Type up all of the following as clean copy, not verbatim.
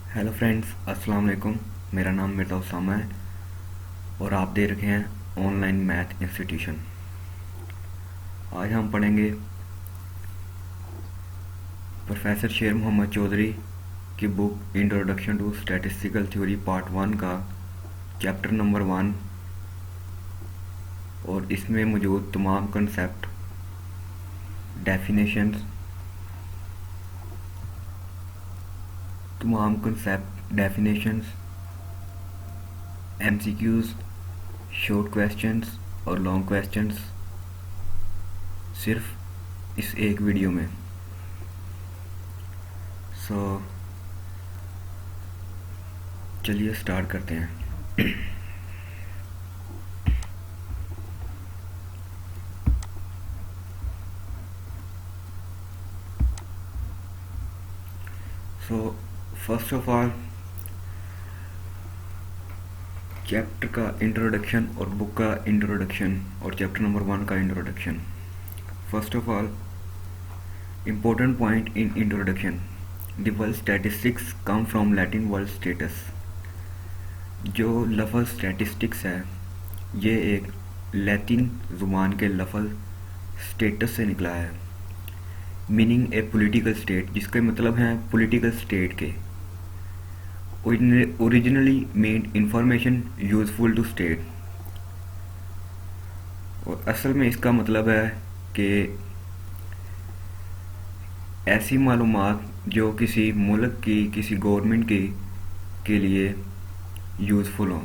Hello friends, अस्सलाम वालेकुम। मेरा नाम मिर्ज़ा उसामा है और आप देख रहे हैं ऑनलाइन मैथ इंस्टीट्यूशन। आज हम पढ़ेंगे प्रोफेसर शेर मोहम्मद चौधरी की book introduction to statistical theory part 1 का चैप्टर नंबर 1 और इसमें मौजूद तमाम concept, definitions, MCQs, short questions और लॉन्ग क्वेश्चंस सिर्फ इस एक वीडियो में। सो चलिए स्टार्ट करते हैं। So first of all chapter का इंट्रोडक्शन और बुक का इंट्रोडक्शन और चैप्टर नंबर 1 का introduction. First of all, important point in introduction, the word statistics come from Latin word status। जो लफ्ज़ स्टैटिस्टिक्स है ये एक लैटिन ज़ुबान के लफ्ज़ स्टेटस से निकला है, मीनिंग ए पॉलिटिकल स्टेट, जिसके मतलब हैं पॉलिटिकल स्टेट के। Originally mean information useful to state, और असल में इसका मतलब है कि ऐसी मालूमात जो किसी मुल्क की, किसी गवर्नमेंट की के लिए यूज़फुल हों।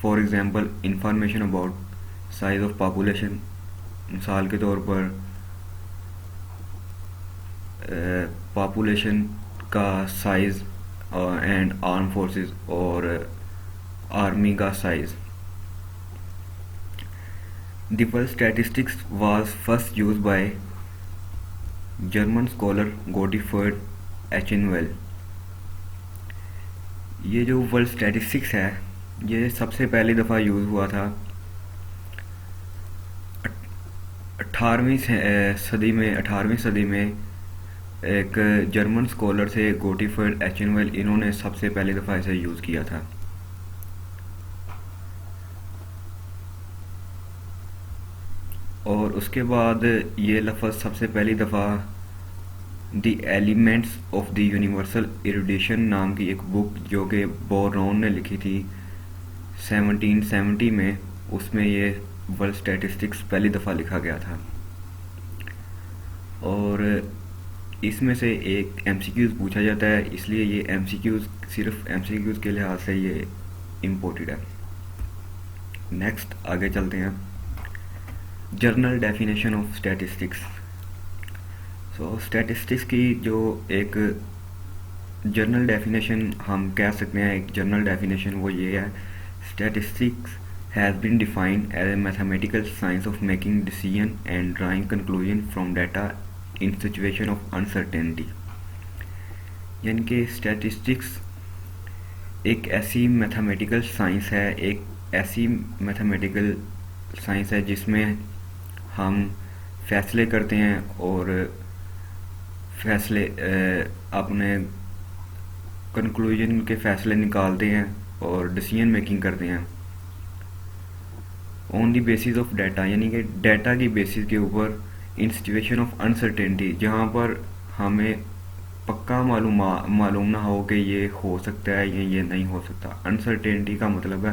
For example, information about size of population, मिसाल के तौर पर पॉपुलेशन का साइज़ एंड आर्म फोर्सेस और आर्मी का size. The word statistics was first used by German scholar Gottfried Achenwall. ये जो वर्ड स्टैटिस्टिक्स है ये सबसे पहली दफ़ा यूज़ हुआ था 18वीं सदी में एक जर्मन स्कॉलर थे गोटफ्रीड एचेनवेल, इन्होंने सबसे पहली दफ़ा इसे यूज़ किया था। और उसके बाद ये लफ्ज़ सबसे पहली दफ़ा the elements of the universal erudition नाम की एक बुक जो कि बोरॉन ने लिखी थी 1770 में, उसमें ये वर्ल्ड स्टैटिस्टिक्स पहली दफ़ा लिखा गया था। और इसमें से एक एमसीक्यूज़ पूछा जाता है, इसलिए ये एमसीक्यूज़ सिर्फ एमसीक्यूज़ के लिहाज से ये इम्पोर्टेड है। नेक्स्ट आगे चलते हैं। Journal definition of statistics. So statistics की जो एक जर्नल डेफिनेशन हम कह सकते हैं, एक जर्नल डेफिनेशन वो ये है, statistics has been defined as a mathematical science of making decision and drawing conclusion from data in situation of uncertainty. यानी कि स्टैटिस्टिक्स एक ऐसी मैथमेटिकल साइंस है, एक ऐसी मैथमेटिकल साइंस है जिसमें हम फैसले करते हैं और फैसले अपने कंक्लूजन के फैसले निकालते हैं और डिसीजन मेकिंग करते हैं on the basis of data, यानी कि डाटा की बेसिस के ऊपर इन सिचुएशन ऑफ अनसर्टेनिटी, जहाँ पर हमें पक्का मालूम ना हो कि ये हो सकता है या ये नहीं हो सकता। अनसर्टेनिटी का मतलब है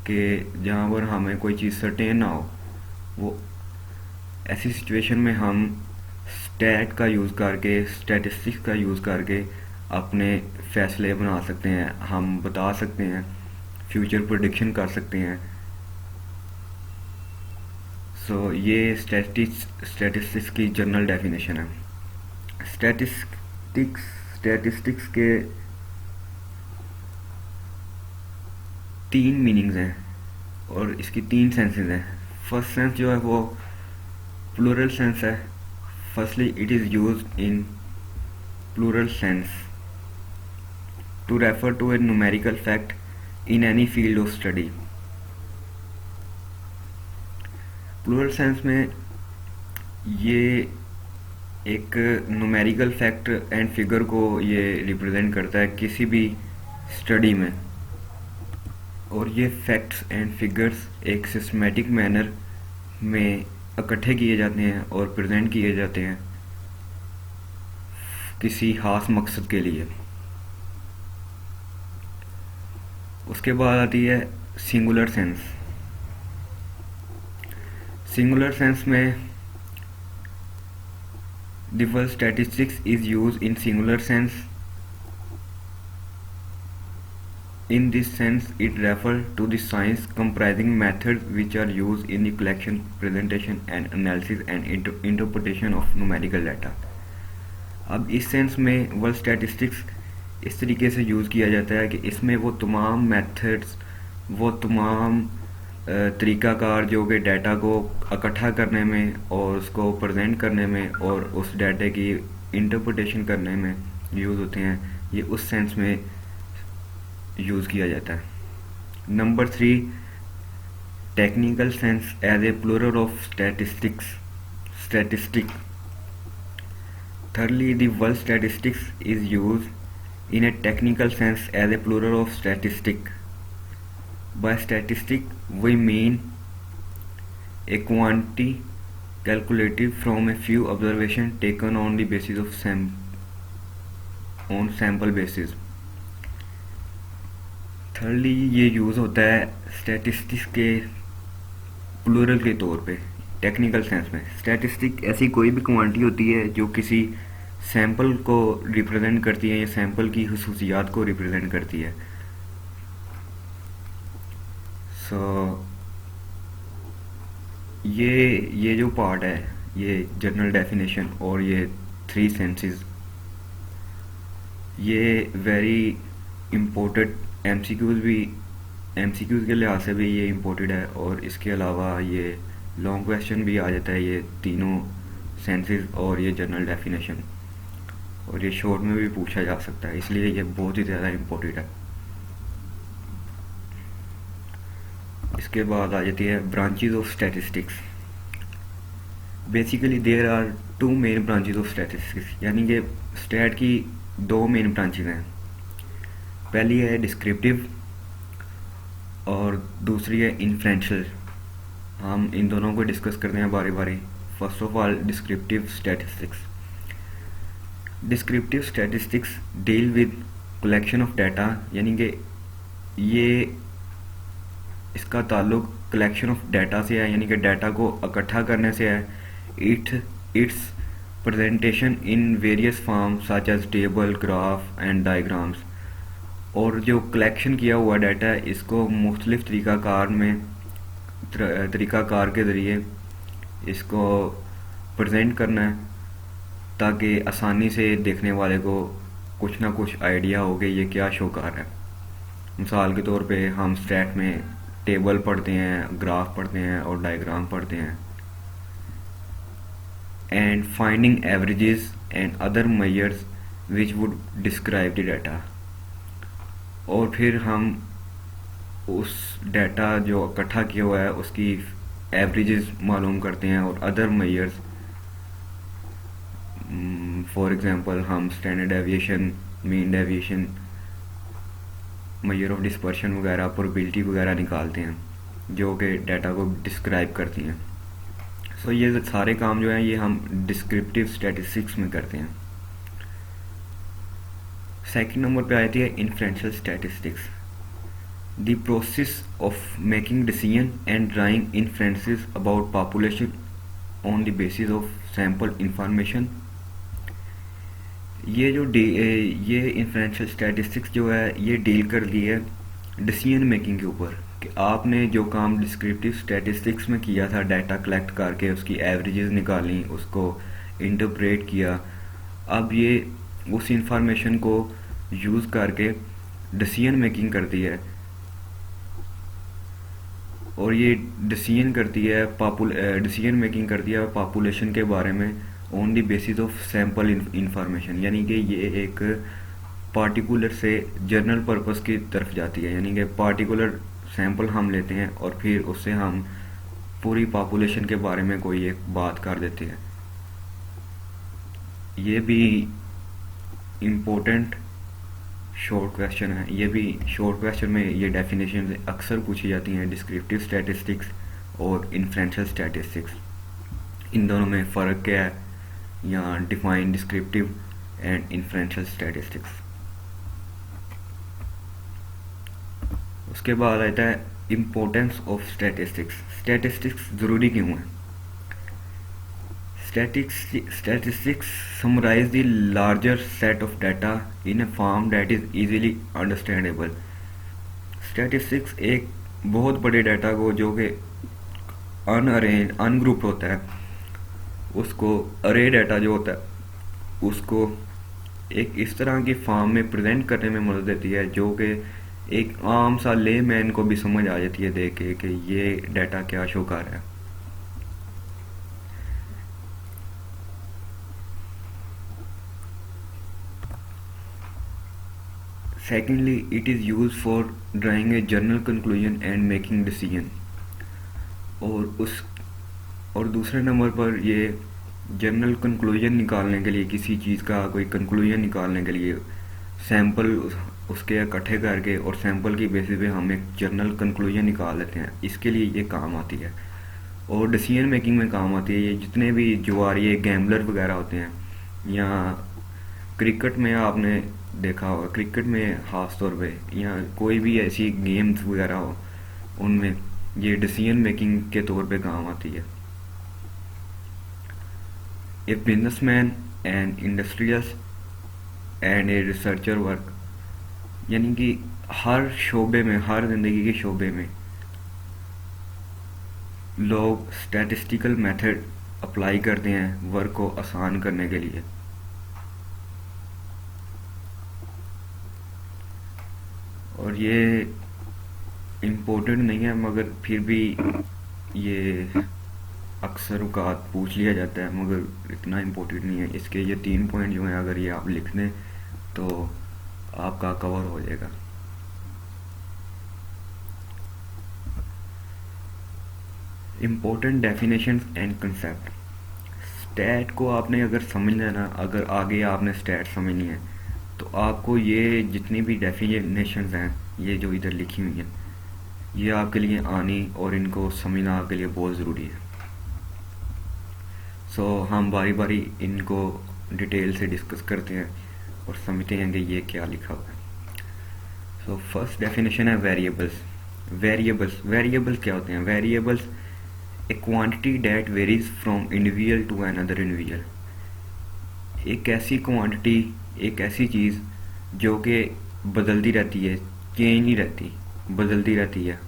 कि जहाँ पर हमें कोई चीज़ सर्टेन ना हो, वो ऐसी सिचुएशन में हम स्टैटिस्टिक्स का यूज़ करके अपने फैसले बना सकते हैं, हम बता सकते हैं, फ्यूचर प्रेडिक्शन कर सकते हैं। सो ये स्टैटिस्टिक्स की जनरल डेफिनेशन है। स्टैटिस्टिक्स के 3 मीनिंग्स हैं और इसकी 3 सेंसेस हैं। फर्स्ट सेंस जो है वो प्लूरल सेंस है। Firstly it is used in plural sense to refer to a numerical fact in any field of study. Plural sense में ये एक न्यूमेरिकल फैक्ट एंड फिगर को ये रिप्रेजेंट करता है, किसी भी स्टडी में, और ये फैक्ट्स एंड फिगर्स एक सिस्टमेटिक मैनर में इकट्ठे किए जाते हैं और प्रेजेंट किए जाते हैं किसी खास मकसद के लिए। उसके बाद आती है सिंगुलर सेंस। सिंगुलर सेंस में the word statistics is used in singular sense. In this sense, it refers to the science comprising methods which are used in the collection, presentation and analysis and interpretation of numerical data. अब इस sense में word statistics इस तरीके से use किया जाता है कि इसमें वो तमाम मेथड्स, वो तमाम तरीक़ाकार जो कि डाटा को इकट्ठा करने में और उसको प्रेजेंट करने में और उस डाटा की इंटरप्रिटेशन करने में यूज़ होते हैं, ये उस सेंस में यूज़ किया जाता है। Number 3, technical sense as a plural of statistic. Thirdly, the word statistics is used in a technical sense as a plural of statistic. By statistic, we mean a quantity calculated from a few observations taken on the basis of sample basis. Thirdly, ये use होता है statistics के plural के तौर पे technical sense में। Statistic ऐसी कोई भी क्वांटिटी होती है जो किसी सैंपल को रिप्रेजेंट करती है या सैंपल की खुसूसियात को रिप्रेजेंट करती है। ये जो पार्ट है, ये जनरल डेफिनेशन और ये 3 सेंसेस, ये वेरी इम्पोर्टेंट एमसीक्यूज़ के लिहाज से भी ये इम्पोर्टेंट है, और इसके अलावा ये लॉन्ग क्वेश्चन भी आ जाता है, ये तीनों सेंसेस और ये जनरल डेफिनेशन, और ये शॉर्ट में भी पूछा जा सकता है, इसलिए ये बहुत ही ज़्यादा इम्पोर्टेंट है। इसके बाद आ जाती है branches of statistics. Basically there are 2 main branches of statistics, यानी कि स्टैट की 2 मेन ब्रांचेस हैं। पहली है डिस्क्रिप्टिव और दूसरी है इन्फ्रेंशियल। हम इन दोनों को डिस्कस करते हैं बारी बारी। First of all, descriptive statistics. Descriptive statistics deal with collection of data, यानी कि ये इसका ताल्लुक कलेक्शन ऑफ डाटा से है, यानी कि डाटा को इकट्ठा करने से है। Its presentation in various form such as table, graph and diagrams. और जो कलेक्शन किया हुआ डाटा है, इसको मुख्तलिफ तरीक़ाकार के ज़रिए इसको प्रेजेंट करना है, ताकि आसानी से देखने वाले को कुछ ना कुछ आइडिया हो कि ये क्या शो कर रहा है। मिसाल के तौर पे हम स्टैट में टेबल पढ़ते हैं, ग्राफ पढ़ते हैं और डायग्राम पढ़ते हैं। And finding averages and other measures which would describe the data. और फिर हम उस डाटा जो इकट्ठा किया हुआ है उसकी एवरेजेस मालूम करते हैं और अदर मेजर्स, फॉर एग्जांपल हम standard deviation, mean deviation, measure of dispersion वगैरह, प्रोबेबिलिटी वगैरह निकालते हैं जो कि डाटा को डिस्क्राइब करती हैं। सो ये सारे काम जो हैं ये हम डिस्क्रिप्टिव स्टैटिस्टिक्स में करते हैं। सेकंड नंबर पे आती है inferential statistics. The process of making decision and drawing inferences about population on the basis of sample information. ये इन्फ्रेंशियल स्टैटिस्टिक्स जो है ये डील कर दी है डिसीजन मेकिंग के ऊपर, कि आपने जो काम डिस्क्रिप्टिव स्टैटिस्टिक्स में किया था, डाटा कलेक्ट करके उसकी एवरेजेस निकाली, उसको इंटरप्रेट किया, अब ये उस इंफॉर्मेशन को यूज़ करके डिसीजन मेकिंग करती है, और ये डिसीजन मेकिंग करती है पॉपुलेशन के बारे में on the basis of sample information. यानी कि ये एक पार्टिकुलर से जनरल पर्पस की तरफ जाती है, यानी कि पार्टिकुलर सैम्पल हम लेते हैं और फिर उससे हम पूरी पॉपुलेशन के बारे में कोई एक बात कर देते हैं। ये भी इम्पोर्टेंट शॉर्ट क्वेश्चन है, ये भी शॉर्ट क्वेश्चन में ये डेफिनेशन अक्सर पूछी जाती हैं, डिस्क्रिप्टिव स्टैटिस्टिक्स और इन्फ्रेंशियल स्टैटिस्टिक्स। इन दोनों में फ़र्क क्या है, या define descriptive and inferential statistics. उसके बाद आता है इम्पोर्टेंस ऑफ स्टैटिस्टिक्स। स्टैटिस्टिक्स ज़रूरी क्यों है? Statistics summarize the larger set of data in a form that is easily understandable. Statistics एक बहुत बड़े डाटा को जो कि अनग्रुप होता है, उसको अरे डाटा जो होता है उसको एक इस तरह की फॉर्म में प्रेजेंट करने में मदद देती है जो कि एक आम सा ले मैन को भी समझ आ जाती है देख के कि ये डाटा क्या शो कर रहा है। Secondly, it is used for drawing a general conclusion and making decision. और दूसरे नंबर पर ये जनरल कंक्लूजन निकालने के लिए, किसी चीज़ का कोई कंक्लूजन निकालने के लिए सैंपल उसके इकट्ठे करके और सैंपल की बेसिस पे हम एक जनरल कंक्लूजन निकाल लेते हैं, इसके लिए ये काम आती है। और डिसीजन मेकिंग में काम आती है। ये जितने भी जुआरी गैम्बलर वगैरह होते हैं, या क्रिकेट में आपने देखा होगा, क्रिकेट में ख़ास तौर पे, या कोई भी ऐसी गेम्स वगैरह हो, उनमें ये डिसीजन मेकिंग के तौर पे काम आती है। A businessman and industrialist and a researcher work, यानी कि हर शोबे में, हर ज़िंदगी के शोबे में लोग स्टैटिस्टिकल मेथड अप्लाई करते हैं वर्क को आसान करने के लिए। और ये इम्पोर्टेंट नहीं है, मगर फिर भी ये अक्सर औकात पूछ लिया जाता है, मगर इतना इम्पोर्टेंट नहीं है। इसके ये 3 पॉइंट जो हैं, अगर ये आप लिख दें तो आपका कवर हो जाएगा। Important definitions and concept. Stat को आपने अगर समझना है ना, अगर आगे आपने स्टैट समझनी है तो आपको ये जितनी भी डेफिनेशंस हैं, ये जो इधर लिखी हुई हैं, ये आपके लिए आनी और इनको समझना आपके लिए बहुत ज़रूरी है। सो हम बारी बारी इनको डिटेल से डिस्कस करते हैं और समझते हैं कि ये क्या लिखा हुआ है। सो फर्स्ट डेफिनेशन है वेरिएबल्स। वेरिएबल्स क्या होते हैं? Variables a quantity that varies from individual to another individual. एक ऐसी क्वांटिटी, एक ऐसी चीज़ जो कि बदलती रहती है, चेंज नहीं रहती, बदलती रहती है।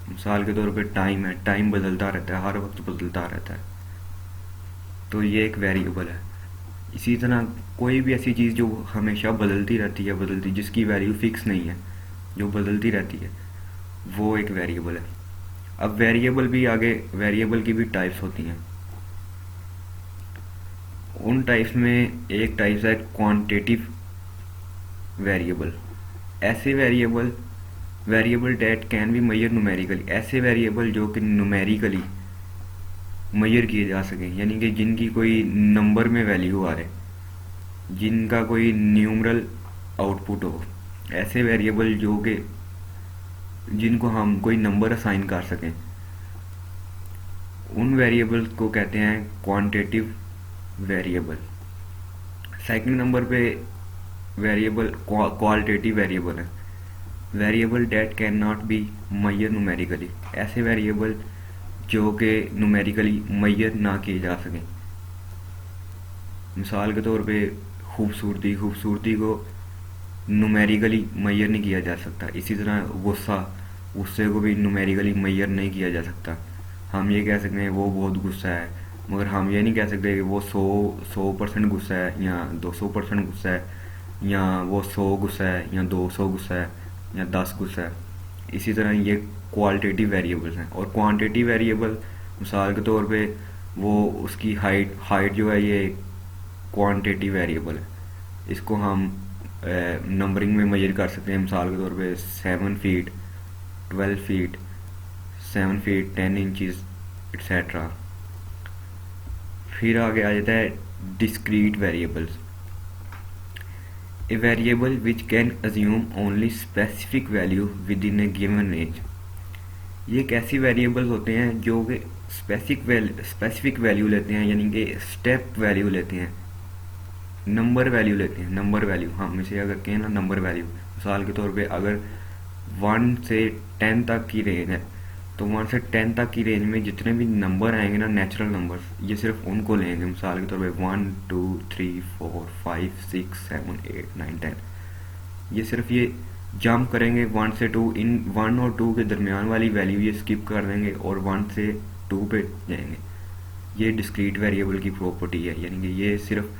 मिसाल के तौर पे टाइम है, टाइम बदलता रहता है, हर वक्त बदलता रहता है, तो ये एक वेरिएबल है। इसी तरह कोई भी ऐसी चीज़ जो हमेशा बदलती रहती है, जिसकी वैल्यू फिक्स नहीं है, जो बदलती रहती है, वो एक वेरिएबल है। अब वेरिएबल की भी टाइप्स होती हैं। उन टाइप्स में एक टाइप्स है क्वांटिटेटिव वेरिएबल। ऐसे variable that can be measure numerically. ऐसे वेरिएबल जो कि न्यूमेरिकली मेजर किए जा सकें, यानी कि जिनकी कोई नंबर में वैल्यू आ रहे, जिनका कोई न्यूमरल आउटपुट हो। ऐसे वेरिएबल जो कि जिनको हम कोई नंबर असाइन कर सकें, उन वेरिएबल को कहते हैं क्वांटिटेटिव वेरिएबल। सेकंड नंबर पे वेरिएबल क्वालिटेटिव वेरिएबल है। Variable that can not be measure numerically. ऐसे वेरिएबल जो कि न्यूमेरिकली मेजर ना किए जा सकें। मिसाल के तौर पे खूबसूरती को न्यूमेरिकली मेजर नहीं किया जा सकता। इसी तरह गुस्से को भी न्यूमेरिकली मेजर नहीं किया जा सकता। हम ये कह सकते हैं वो बहुत गुस्सा है, मगर हम ये नहीं कह सकते कि वो 100% गुस्सा है, या 200% गुस्सा है, या वो 100 गुस्सा है, या 200 गुस्सा है, या 10 गुस्सा है। इसी तरह ये क्वालिटेटिव वेरिएबल्स हैं। और क्वांटिटी वेरिएबल मिसाल के तौर पे वो उसकी हाइट जो है, ये क्वांटिटी वेरिएबल है। इसको हम नंबरिंग में मेजर कर सकते हैं। मिसाल के तौर पे 7 feet, 12 feet, 7 feet 10 inches etcetera. फिर आगे आ जाता है discrete variables. A variable which can assume only specific value with in A given range. ये एक ऐसी वेरिएबल्स होते हैं जो कि स्पेसिफिक वैल्यू लेते हैं, यानी कि स्टेप वैल्यू लेते हैं, नंबर वैल्यू लेते हैं। नंबर वैल्यू, हम इसे अगर कहें ना नंबर वैल्यू, मिसाल के तौर पे अगर 1 से 10 तक की रेंज है तो 1 से 10 तक की रेंज में जितने भी नंबर आएंगे ना, नेचुरल नंबर्स, ये सिर्फ उनको लेंगे। मिसाल के तौर पे 1 2 3 4 5 6 7 8 9 10, ये सिर्फ ये जंप करेंगे 1 से 2, इन 1 और 2 के दरमियान वाली वैल्यू ये स्किप कर देंगे और 1 से 2 पे जाएंगे। ये डिस्क्रीट वेरिएबल की प्रॉपर्टी है, यानी कि ये सिर्फ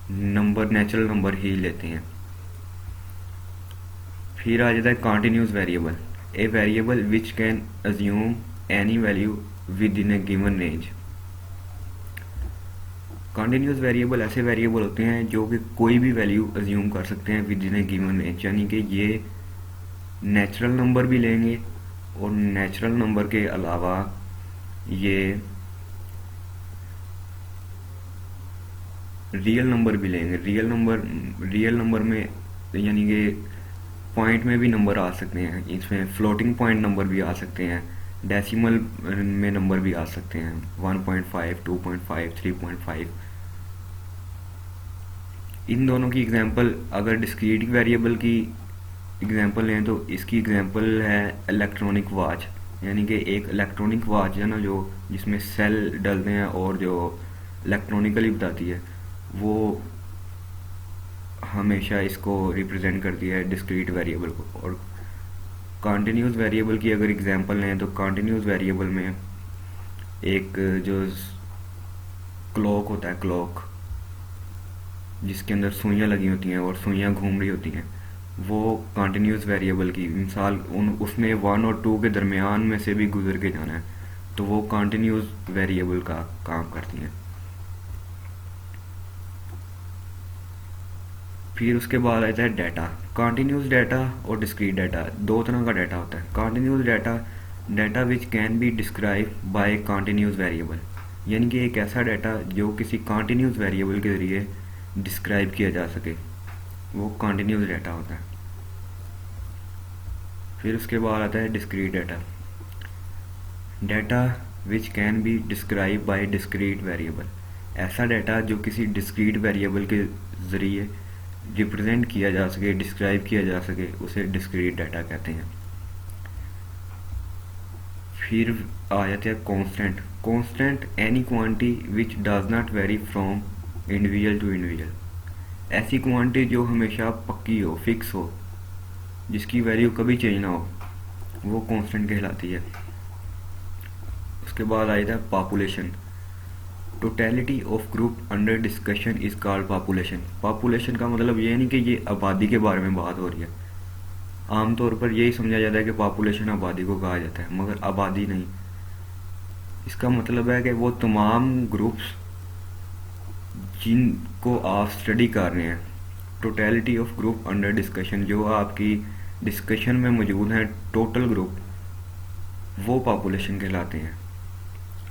नंबर, नेचुरल नंबर ही लेते हैं। फिर आ जाता है continuous variable, a variable which can assume any value with in A given range. Continuous variable ऐसे वेरिएबल होते हैं जो कि कोई भी वैल्यू अज्यूम कर सकते हैं with in A given range, यानी कि ये नेचुरल नंबर भी लेंगे और नेचुरल नंबर के अलावा ये रियल नंबर भी लेंगे। रियल नंबर में यानी कि पॉइंट में भी नंबर आ सकते हैं, इसमें फ्लोटिंग पॉइंट नंबर भी आ सकते हैं, डेसिमल में नंबर भी आ सकते हैं, 1.5 2.5 3.5। इन दोनों की एग्जांपल अगर डिस्क्रीट वेरिएबल की एग्जांपल लें तो इसकी एग्जांपल है इलेक्ट्रॉनिक वॉच, यानी कि एक इलेक्ट्रॉनिक वॉच है ना, जो जिसमें सेल डलते हैं और जो इलेक्ट्रॉनिकली बताती है, वो हमेशा इसको रिप्रेजेंट करती है डिस्क्रीट वेरिएबल को। और कॉन्टिन्यूस वेरिएबल की अगर एग्जांपल लें तो कॉन्टिन्यूस वेरिएबल में एक जो क्लॉक होता है, क्लॉक जिसके अंदर सुइयां लगी होती हैं और सुइयां घूम रही होती हैं, वो कॉन्टिन्यूस वेरिएबल की मिसाल, उसने 1 और 2 के दरमियान में से भी गुजर के जाना है, तो वो कॉन्टिन्यूस वेरिएबल का काम करती हैं। फिर उसके बाद आता है डाटा। कॉन्टिन्यूस डाटा और डिस्क्रीट डाटा, दो तरह का डाटा होता है। Continuous data which can be describe by continuous variable, यानी कि एक ऐसा डाटा जो किसी कॉन्टिन्यूस वेरिएबल के ज़रिए डिस्क्राइब किया जा सके, वो कॉन्टिन्यूस डाटा होता है। फिर उसके बाद आता है discrete data which can be describe by discrete variable, ऐसा डाटा जो किसी डिस्क्रीट वेरिएबल के ज़रिए रिप्रेजेंट किया जा सके, डिस्क्राइब किया जा सके, उसे डिस्क्रीट डाटा कहते हैं। फिर आ जाते हैं constant any quantity which does not vary from individual to individual, ऐसी क्वांटिटी जो हमेशा पक्की हो, फिक्स हो, जिसकी वैल्यू कभी चेंज ना हो, वो कांस्टेंट कहलाती है। उसके बाद आ जाता है population. Totality of group under discussion is called population. Population का मतलब ये नहीं कि ये आबादी के बारे में बात हो रही है, आमतौर पर यही समझा जाता है कि पॉपुलेशन आबादी को कहा जाता है, मगर आबादी नहीं। इसका मतलब है कि वो तमाम ग्रुप्स जिनको आप स्टडी कर रहे हैं, totality of group under discussion, जो आपकी डिस्कशन में मौजूद हैं, टोटल ग्रुप, वो पॉपुलेशन कहलाते हैं।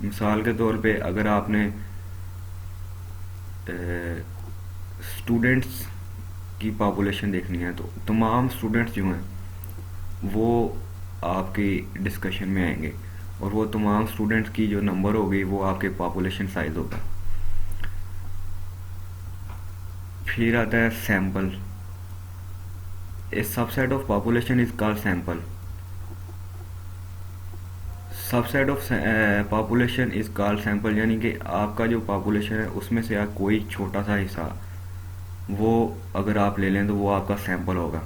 मिसाल के तौर पे अगर आपने स्टूडेंट्स की पॉपुलेशन देखनी है तो तमाम स्टूडेंट्स जो हैं वो आपकी डिस्कशन में आएंगे, और वो तमाम स्टूडेंट्स की जो नंबर होगी वो आपके पॉपुलेशन साइज होगा। फिर आता है sample. A subset of population is called sample. Subset of population is called sample, यानी कि आपका जो पॉपुलेशन है उसमें से आप कोई छोटा सा हिस्सा वो अगर आप ले लें तो वो आपका सैंपल होगा।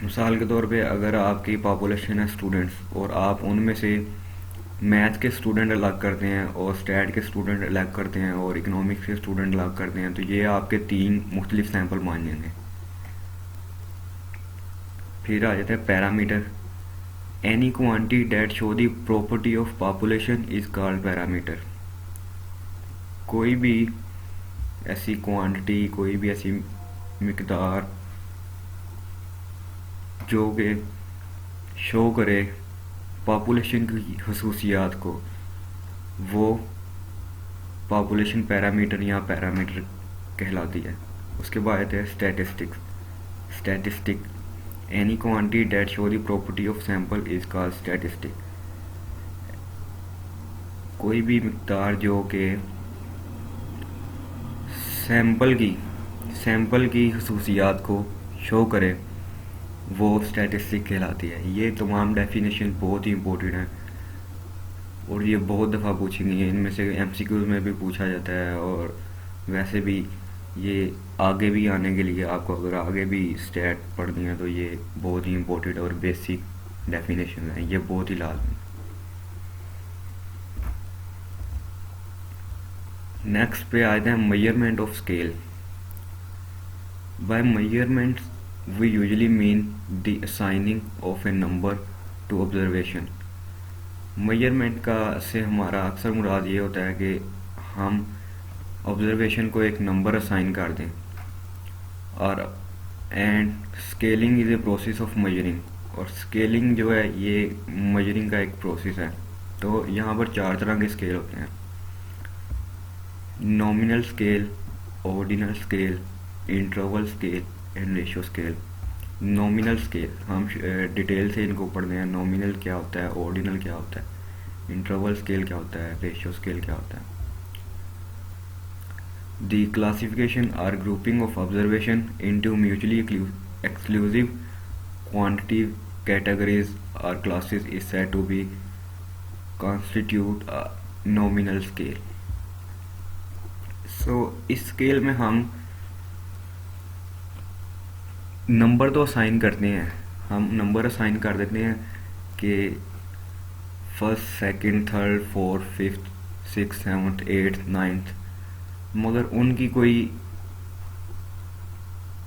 मिसाल के तौर पे अगर आपकी पॉपुलेशन है स्टूडेंट्स और आप उनमें से मैथ के स्टूडेंट अलग करते हैं और स्टैट के स्टूडेंट अलग करते हैं और इकोनॉमिक्स के स्टूडेंट अलग करते हैं, तो ये आपके 3 मुख्तलिफ सैंपल मान जाएंगे। फिर आ जाता है parameter. Any quantity that show the property of population is called parameter. कोई भी ऐसी क्वांटिटी, कोई भी ऐसी मिकदार जो कि शो करे पॉपुलेशन की खसूसियात को, वो पॉपुलेशन पैरामीटर या पैरामीटर कहलाती है। उसके बाद आते हैं statistic any quantity that show the property of sample is called statistic. कोई भी मिकदार जो कि सैंपल की खसूसियात को शो करे वो स्टैटिस्टिक कहलाती है। ये तमाम डेफिनेशन बहुत ही इम्पोर्टेंट है और ये बहुत दफ़ा पूछी गई है, इनमें से एमसीक्यूज़ में भी पूछा जाता है और वैसे भी ये आगे भी आने के लिए आपको अगर आगे भी स्टैट पढ़नी है तो ये बहुत ही इम्पोर्टेंट और बेसिक डेफिनेशन है, ये बहुत ही लाजमी। नेक्स्ट पे आते हैं measurement of scale. By measurement we usually mean the assigning of a number to observation. Measurement का से हमारा अक्सर मुराद ये होता है कि हम ऑब्जर्वेशन को एक नंबर असाइन कर दें। और and scaling is a process of measuring, और स्केलिंग जो है ये मेजरिंग का एक प्रोसेस है। तो यहाँ पर 4 तरह के स्केल होते हैं: nominal scale, ordinal scale, interval scale and ratio scale. Nominal scale हम डिटेल से इनको पढ़ते हैं। नॉमिनल क्या होता है, ऑर्डिनल क्या होता है, इंटरवल स्केल क्या होता है, रेशियो स्केल क्या होता है। The classification or grouping of observation into mutually exclusive quantitative categories or classes is said to be constitute a nominal scale. So इस स्केल में हम नंबर तो असाइन करते हैं, हम नंबर असाइन कर देते हैं कि first, second, third, fourth, fifth, six, seventh, eighth, ninth, मगर उनकी कोई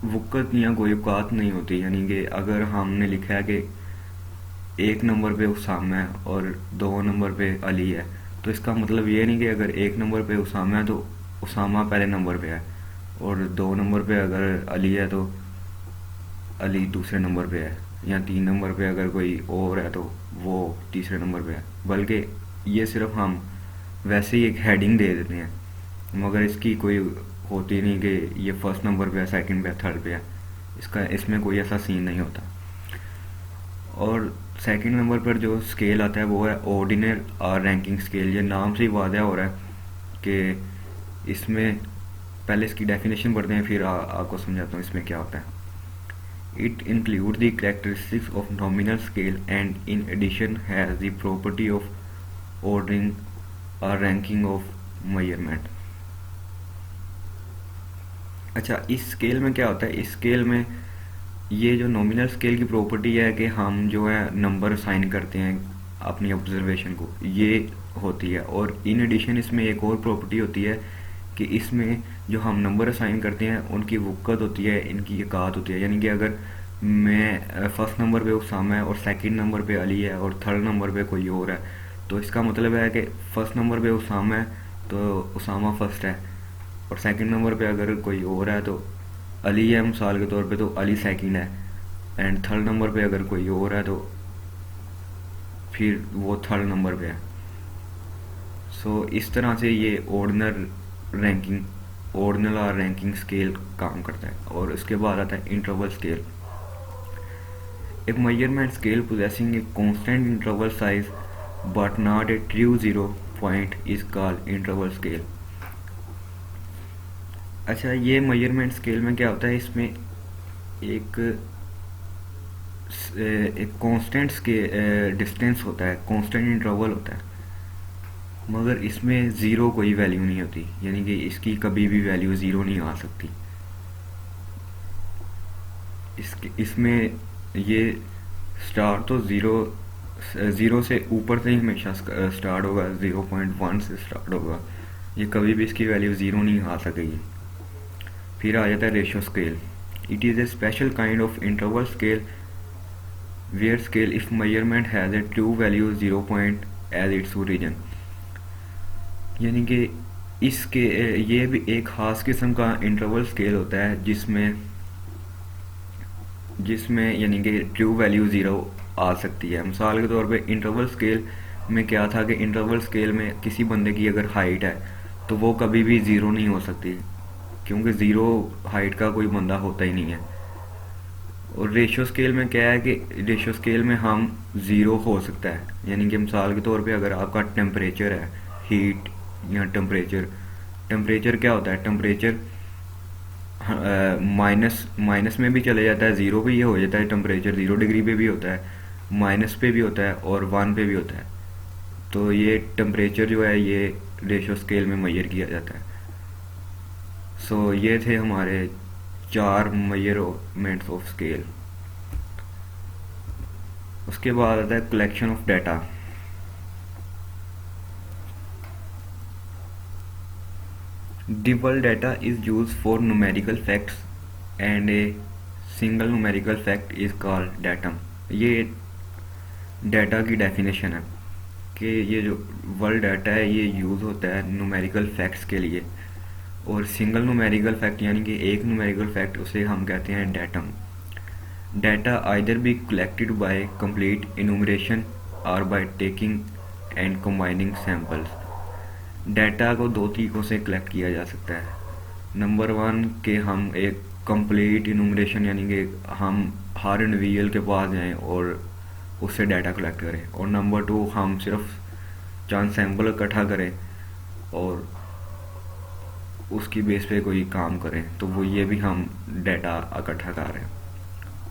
वक़्त या कोई औकात नहीं होती। यानी कि अगर हमने लिखा है कि 1 नंबर पे उसामा है और 2 नंबर पे अली है, तो इसका मतलब ये नहीं कि अगर 1 नंबर पे उसामा है तो उसामा पहले नंबर पे है, और 2 नंबर पे अगर अली है तो अली दूसरे नंबर पे है, या 3 नंबर पे अगर कोई और है तो वो तीसरे नंबर पे है। बल्कि ये सिर्फ हम वैसे ही एक हेडिंग दे देते हैं, मगर इसकी कोई होती नहीं कि ये फर्स्ट नंबर पे है, सेकंड पे है, थर्ड पे है। इसमें कोई ऐसा सीन नहीं होता। और सेकंड नंबर पर जो स्केल आता है वो है ऑर्डिनल और रैंकिंग स्केल। ये नाम से ही वाज़ह हो रहा है कि इसमें पहले इसकी डेफिनेशन पढ़ते हैं, फिर आपको समझाता हूँ इसमें क्या होता है। It include the characteristics of nominal scale and in addition has the property of ordering और रैंकिंग ऑफ मेजरमेंट। अच्छा, इस स्केल में क्या होता है, इस स्केल में ये जो नॉमिनल स्केल की प्रॉपर्टी है कि हम जो है नंबर असाइन करते हैं अपनी ऑब्जर्वेशन को, ये होती है। और इन एडिशन इसमें एक और प्रॉपर्टी होती है कि इसमें जो हम नंबर असाइन करते हैं उनकी वक़्त होती है, इनकी औकात होती है। यानी कि अगर मैं फर्स्ट नंबर पे उसामा है और सेकंड नंबर पे अली है और थर्ड नंबर पे कोई और है, तो इसका मतलब है कि फर्स्ट नंबर पे उसामा है तो उसामा फर्स्ट है, और सेकंड नंबर पे अगर कोई और है तो अली है मिसाल के तौर पे, तो अली सेकंड है, एंड थर्ड नंबर पे अगर कोई और है तो फिर वो थर्ड नंबर पे है। सो इस तरह से ये ऑर्डिनल और रैंकिंग स्केल काम करता है। और उसके बाद आता है इंटरवल स्केल। एक measurement scale possessing a constant interval size but not a true zero point is called interval scale. अच्छा, ये मेजरमेंट स्केल में क्या होता है, इसमें एक कांस्टेंट डिस्टेंस होता है, कांस्टेंट इंटरवल होता है, मगर इसमें ज़ीरो कोई वैल्यू नहीं होती। यानी कि इसकी कभी भी वैल्यू ज़ीरो नहीं आ सकती। इसमें ये स्टार्ट तो ज़ीरो से ऊपर से ही हमेशा स्टार्ट होगा, 0.1 से स्टार्ट होगा। ये कभी भी इसकी वैल्यू ज़ीरो नहीं आ सकेगी। फिर आ जाता है ratio scale. It is a special kind of interval scale where scale if measurement has a true value 0 point as its origin. यानी कि इसके ये भी एक ख़ास किस्म का इंटरवल स्केल होता है जिसमें यानी कि ट्रू वैल्यू ज़ीरो आ सकती है। मिसाल के तौर पे इंटरवल स्केल में क्या था कि इंटरवल स्केल में किसी बंदे की अगर हाइट है तो वो कभी भी ज़ीरो नहीं हो सकती, क्योंकि ज़ीरो हाइट का कोई बंदा होता ही नहीं है। और रेशियो स्केल में क्या है कि रेशियो स्केल में हम ज़ीरो हो सकता है, यानी कि मिसाल के तौर पे अगर आपका टेम्परेचर है, हीट या टेम्परेचर, टेम्परेचर क्या होता है, टेम्परेचर माइनस माइनस में भी चले जाता है, ज़ीरो पे ये हो जाता है, टेम्परेचर 0 डिग्री पे भी होता है, माइनस पे भी होता है और 1 पे भी होता है। तो ये टेम्परेचर जो है ये रेशियो स्केल में मेजर किया जाता है। सो ये थे हमारे 4 मेजरमेंट्स ऑफ स्केल। उसके बाद आता है collection of data. The world data is used for numerical facts and a single numerical fact is called datum। ये डाटा की डेफिनेशन है कि ये जो वर्ल्ड डाटा है ये यूज़ होता है न्यूमेरिकल फैक्ट्स के लिए, और सिंगल न्यूमेरिकल फैक्ट यानी कि एक न्यूमेरिकल फैक्ट उसे हम कहते हैं datum. Data either be collected by complete enumeration और by taking and combining samples. Data को दो तरीक़ों से कलेक्ट किया जा सकता है। नंबर 1 कि हम एक कंप्लीट इनुमरेशन यानी कि हम हर इंडिविजुअल के पास जाएं और उससे डाटा कलेक्ट करें, और नंबर 2 हम सिर्फ चंद सैंपल इकट्ठा करें और उसकी बेस पे कोई काम करें, तो वो ये भी हम डाटा इकट्ठा कर रहे हैं।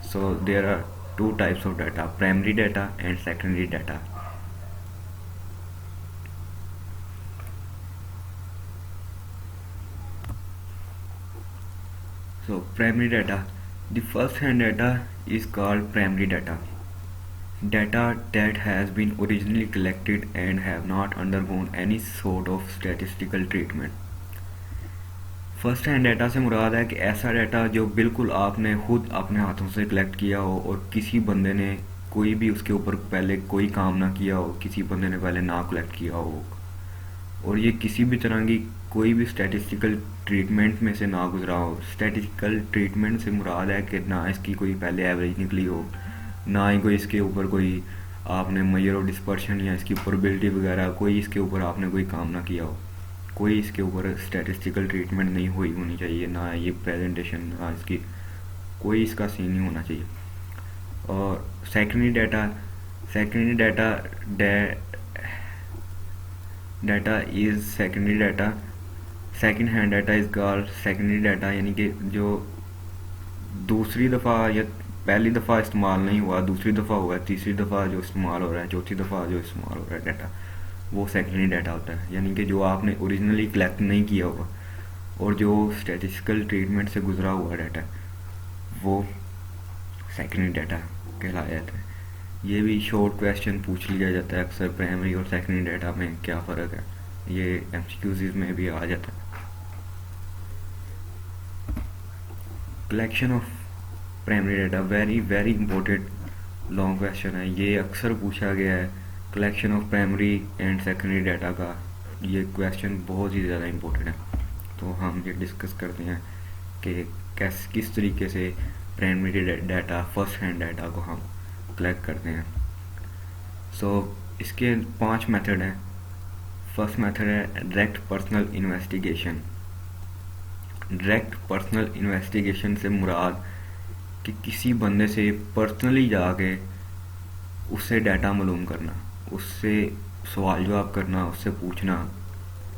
So there are 2 types of data, primary data and secondary data. So primary data. The first hand data is called primary data. Data that has been originally collected and have not undergone any sort of statistical treatment. First hand data से मुराद है कि ऐसा data जो बिल्कुल आपने खुद अपने हाथों से कलेक्ट किया हो और किसी बंदे ने कोई भी उसके ऊपर पहले कोई काम ना किया हो, किसी बंदे ने पहले ना कलेक्ट किया हो, और ये किसी भी तरह की कोई भी स्टैटिस्टिकल ट्रीटमेंट में से ना गुजरा हो। स्टैटिस्टिकल ट्रीटमेंट से मुराद है कि ना इसकी कोई पहले एवरेज निकली हो, ना ही कोई इसके ऊपर कोई आपने मेजर ऑफ डिस्पर्शन या इसकी प्रोबेबिलिटी वगैरह कोई इसके ऊपर आपने कोई काम ना किया हो, कोई इसके ऊपर स्टैटिस्टिकल ट्रीटमेंट नहीं हुई होनी चाहिए, ना ये प्रेजेंटेशन, ना इसकी कोई इसका सीन नहीं होना चाहिए। और secondary data is secondary data. Second hand data is called secondary data, यानी कि जो दूसरी दफ़ा या पहली दफ़ा इस्तेमाल नहीं हुआ, दूसरी दफ़ा हुआ, तीसरी दफ़ा जो इस्तेमाल हो रहा है, चौथी दफ़ा जो इस्तेमाल हो रहा है डाटा, वो सेकेंडरी डाटा होता है। यानी कि जो आपने ओरिजिनली कलेक्ट नहीं किया हुआ और जो स्टैटिस्टिकल ट्रीटमेंट से गुजरा हुआ डाटा, वो सेकेंडरी डाटा कहलाया जाता है। ये भी शॉर्ट क्वेश्चन पूछ लिया जाता है अक्सर, प्राइमरी और सेकेंडरी डाटा में क्या फ़र्क है, ये एमसीक्यूज़ में भी आ जाता है। Collection of primary data, very very important long question है, ये अक्सर पूछा गया है। Collection of primary and secondary data का ये क्वेश्चन बहुत ही ज़्यादा इम्पोर्टेंट है, तो हम ये डिस्कस करते हैं कि किस तरीके से primary data, first hand data को हम कलेक्ट करते हैं। सो इसके 5 मेथड हैं। फर्स्ट मेथड है direct personal investigation. Direct personal investigation से मुराद कि किसी बंदे से पर्सनली जाके उससे डाटा मालूम करना, उससे सवाल जवाब करना, उससे पूछना,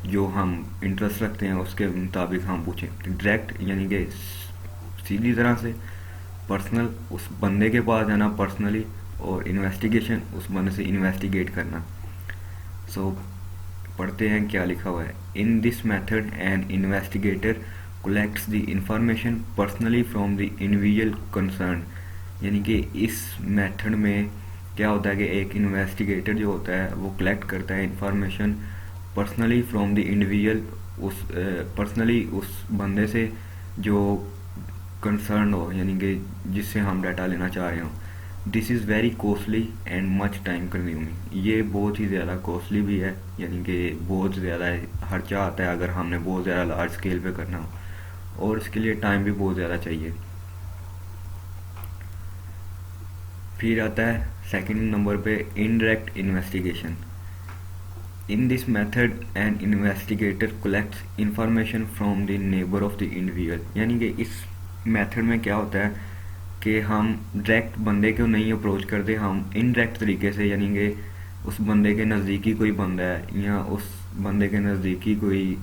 जो हम इंटरेस्ट रखते हैं उसके मुताबिक हम पूछें। डायरेक्ट यानी कि सीधी तरह से, पर्सनल उस बंदे के पास जाना पर्सनली, और इन्वेस्टिगेशन उस बंदे से इन्वेस्टिगेट करना। सो पढ़ते हैं क्या लिखा हुआ है। In this method an investigator collects the information personally from the individual concern. यानी कि इस मेथड में क्या होता है कि एक इन्वेस्टिगेटर जो होता है वो कलेक्ट करता है information personally from the individual, उस पर्सनली उस बंदे से जो कंसर्न हो, यानी कि जिससे हम डाटा लेना चाह रहे हो। This is very costly and much time consuming. ये बहुत ही ज़्यादा कॉस्टली भी है, यानी कि बहुत ज़्यादा खर्चा आता है अगर हमने बहुत ज़्यादा लार्ज स्केल पे करना हो, और इसके लिए टाइम भी बहुत ज़्यादा चाहिए। फिर आता है सेकंड नंबर पे indirect investigation. In this method an investigator collects information from the neighbour of the individual. यानी कि इस मेथड में क्या होता है कि हम डायरेक्ट बंदे को नहीं अप्रोच करते, हम इनडायरेक्ट तरीके से, यानी कि उस बंदे के नज़दीकी कोई बंदा है या उस बंदे के नज़दीकी कोई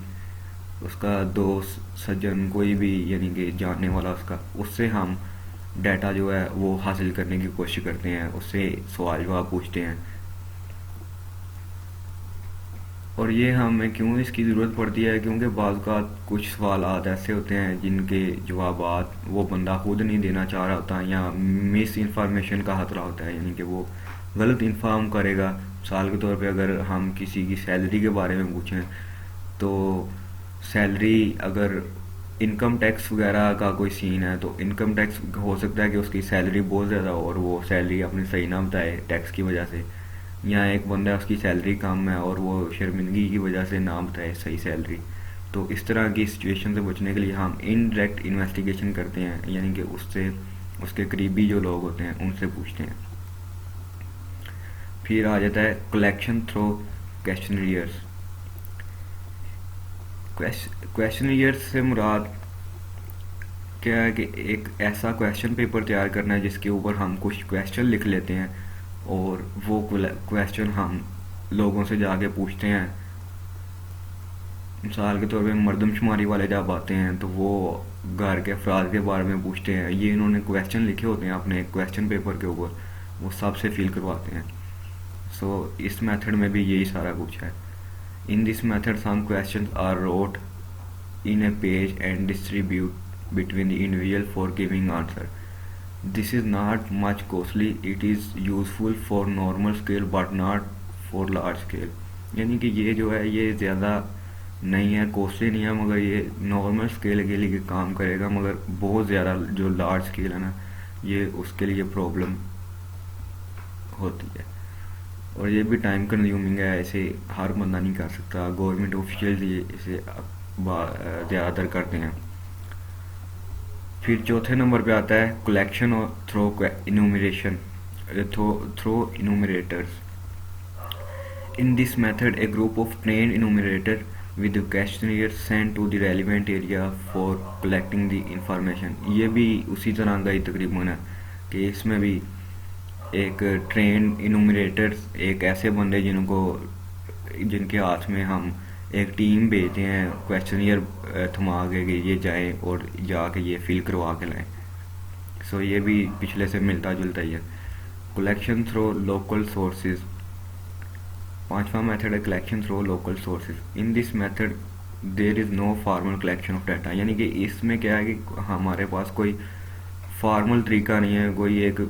उसका दोस्त सज्जन कोई भी, यानी कि जानने वाला उसका, उससे हम डाटा जो है वो हासिल करने की कोशिश करते हैं, उससे सवाल जवाब पूछते हैं। और ये हमें क्यों इसकी ज़रूरत पड़ती है, क्योंकि बाज़ का कुछ सवालात ऐसे होते हैं जिनके जवाबात वो बंदा खुद नहीं देना चाह रहा होता, या मिस इन्फॉर्मेशन का खतरा होता है, यानी कि वो गलत इन्फॉर्म करेगा। मिसाल के तौर पे अगर हम किसी की सैलरी के बारे में पूछें, तो सैलरी अगर इनकम टैक्स वगैरह का कोई सीन है, तो इनकम टैक्स हो सकता है कि उसकी सैलरी बहुत ज़्यादा हो और वो सैलरी अपनी सही ना बताए टैक्स की वजह से, या एक बंदा उसकी सैलरी कम है और वो शर्मिंदगी की वजह से ना बताए सही सैलरी। तो इस तरह की सिचुएशन से बचने के लिए हम इनडायरेक्ट इन्वेस्टिगेशन करते हैं, यानी कि उससे उसके करीबी जो लोग होते हैं उनसे पूछते हैं। फिर आ जाता है कलेक्शन थ्रू क्वेश्चनरियर्स। क्वेश्चनरियर्स से मुराद क्या है कि एक ऐसा क्वेश्चन पेपर तैयार करना है जिसके ऊपर हम कुछ क्वेश्चन लिख लेते हैं और वो क्वेश्चन हम लोगों से जाके पूछते हैं। मिसाल के तौर पे मरदमशुमारी वाले जब आते हैं तो वो घर के अफराद के बारे में पूछते हैं, ये इन्होंने क्वेश्चन लिखे होते हैं अपने क्वेश्चन पेपर के ऊपर, वो सबसे फिल करवाते हैं। सो इस मेथड में भी यही सारा कुछ है। In this method some questions are wrote in a page and distribute between the individual for giving answer. This is not much costly. It is useful for normal scale but not for large scale. यानी कि ये जो है ये ज़्यादा नहीं है, costly नहीं है, मगर ये नॉर्मल स्केल के लिए काम करेगा, मगर बहुत ज़्यादा जो लार्ज स्केल है ना, ये उसके लिए प्रॉब्लम होती है। और ये भी टाइम कंज्यूमिंग है, ऐसे हर बंदा नहीं कर सकता, गवर्नमेंट ऑफिशियल ये इसे ज़्यादातर करते हैं। फिर चौथे नंबर पे आता है कलेक्शन और through enumeration through enumerators. In this method a group of trained enumerator with questionnaire send to the relevant area for collecting the information. ये भी उसी तरह का ही तकरीबन है कि इसमें भी एक ट्रेन इनूमरेटर्स, एक ऐसे बंदे जिनके हाथ में हम एक टीम भेजते हैं क्वेश्चनियर थमा के ये जाएं और जाके ये फिल करवा के लाएं। सो ये भी पिछले से मिलता जुलता ही है। Collection through local sources. पांचवा मेथड है collection through local sources. In this method there is no formal collection of data. यानी कि इसमें क्या है कि हमारे पास कोई फॉर्मल तरीका नहीं है, कोई एक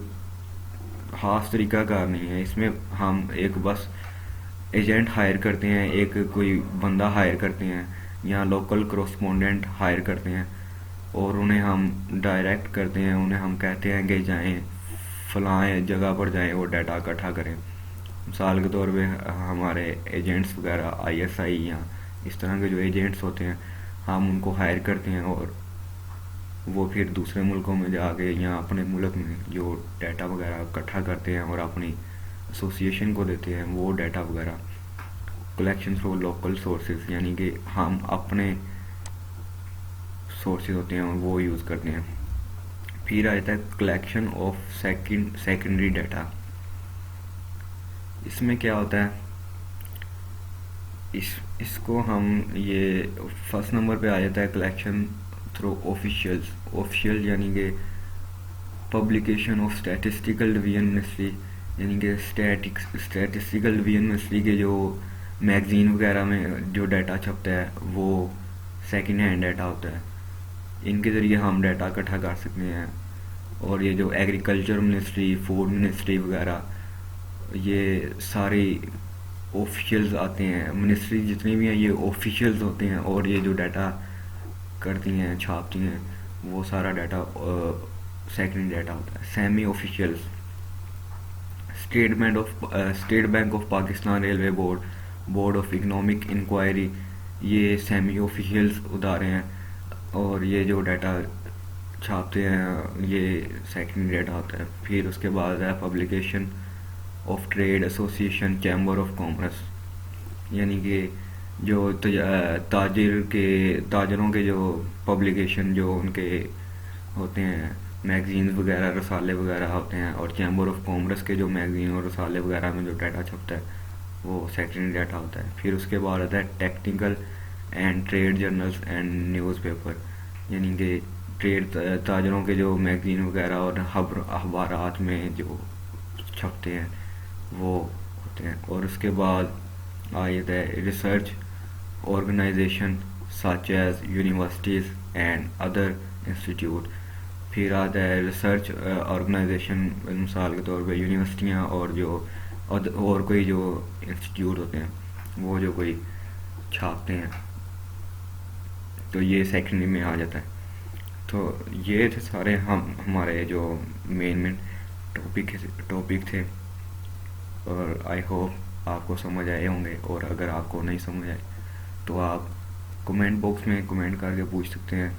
खास तरीका कार नहीं है। इसमें हम एक बस एजेंट हायर करते हैं, एक कोई बंदा हायर करते हैं या लोकल करस्पॉन्डेंट हायर करते हैं और उन्हें हम डायरेक्ट करते हैं, उन्हें हम कहते हैं कि जाएं फलां जगह पर जाएं और डाटा इकट्ठा करें। मिसाल के तौर पे हमारे एजेंट्स वगैरह आईएसआई या इस तरह के जो एजेंट्स होते हैं, हम उनको हायर करते हैं और वो फिर दूसरे मुल्कों में जाके या अपने मुल्क में जो डाटा वगैरह इकट्ठा करते हैं और अपनी एसोसिएशन को देते हैं वो डाटा वगैरह। कलेक्शन थ्रू लोकल सोर्सेज, यानी कि हम अपने सोर्सेज होते हैं और वो यूज़ करते हैं। फिर आ जाता है कलेक्शन ऑफ सेकेंडरी डाटा। इसमें क्या होता है, इसको हम ये फर्स्ट नंबर पे आ जाता है कलेक्शन थ्रू ऑफिशियल्स। ऑफिशियल यानी कि publication of statistical division ministry, यानी कि स्टैटिस्टिकल डिवीजन मिनिस्ट्री के जो मैगज़ीन वगैरह में जो डाटा छपता है वो सेकंड हैंड डाटा होता है, इनके ज़रिए हम डाटा इकट्ठा कर सकते हैं। और ये जो एग्रीकल्चर मिनिस्ट्री, फूड मिनिस्ट्री वगैरह, ये सारी ऑफिशियल्स आते हैं, मिनिस्ट्री जितनी भी हैं ये ऑफिशियल्स होते हैं और ये जो डाटा करती हैं, छापती हैं, वो सारा डाटा सेकंड डाटा होता है। Semi officials, State Bank of Pakistan, Railway Board, Board of Economic Inquiry, ये सेमी ऑफिशियल्स उदाहरण हैं और ये जो डाटा छापते हैं ये सेकंड डाटा होता है। फिर उसके बाद है publication of trade association, chamber of commerce. यानी कि जो ताजरों के जो पब्लिकेशन जो उनके होते हैं, मैगज़ीन्स वगैरह रसाले वगैरह होते हैं, और चैम्बर ऑफ कॉमर्स के जो मैगज़ीन और रसाले वगैरह में जो डाटा छपता है वो सेकेंडरी डाटा होता है। फिर उसके बाद आता है technical and trade journals and newspaper, यानी कि ताजरों के जो मैगज़ीन वगैरह और अखबारात में जो छपते हैं वो होते हैं। और उसके बाद आ जाता है research organisation such as universities and other institute. फिर आता है रिसर्च ऑर्गेनाइजेशन, मिसाल के तौर पे यूनिवर्सिटियाँ और जो और कोई जो इंस्टीट्यूट होते हैं वो जो कोई छापते हैं, तो ये सेकेंडरी में आ जाता है। तो ये थे सारे हमारे जो मेन टॉपिक थे, और आई होप आपको समझ आए होंगे। और अगर आपको नहीं समझ आए तो आप कमेंट बॉक्स में कमेंट करके पूछ सकते हैं।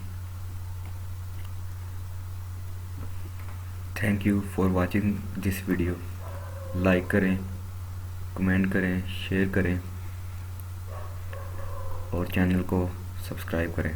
Thank you for watching this video. Like करें, कमेंट करें, शेयर करें और चैनल को सब्सक्राइब करें।